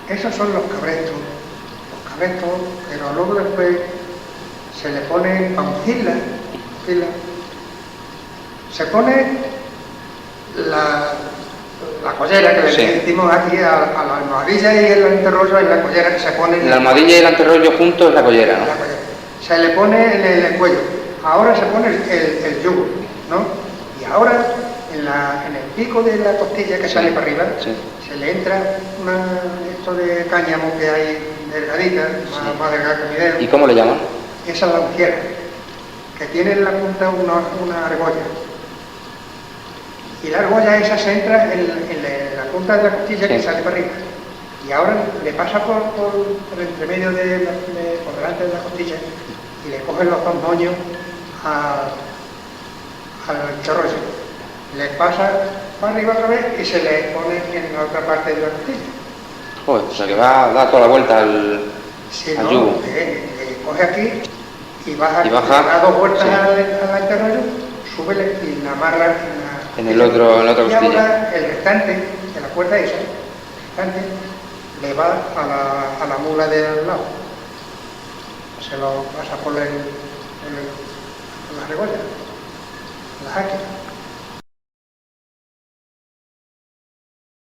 Esos son los cabrestos, pero luego después se le pone pancila, se pone la collera que le decimos aquí a la almohadilla y el anterrollo es la collera que se pone. La almohadilla y el anterrollo juntos es la collera, ¿no? Se le pone en el cuello. Ahora se pone el yugo, ¿no? Y ahora en el pico de la costilla que sale para arriba, se le entra esto de cáñamo que hay delgadita, más delgada que mi dedo. ¿Y cómo le llaman? Esa es la unciera, que tiene en la punta una argolla. Y la argolla esa se entra en la punta de la costilla que sale para arriba. Y ahora le pasa por entre medio por delante de la costilla y le cogen los dos moños al chorrollo. Le pasa para arriba otra vez y se le pone en la otra parte de la costilla. Joder, o sea que va a dar toda la vuelta al yugo. Coge aquí y baja. Da dos vueltas al anterrollo, súbele y la amarra en la otra costilla. Y ahora el restante de la cuerda esa, le va a la mula de al lado. Se lo pasa por la argolla, la jaque.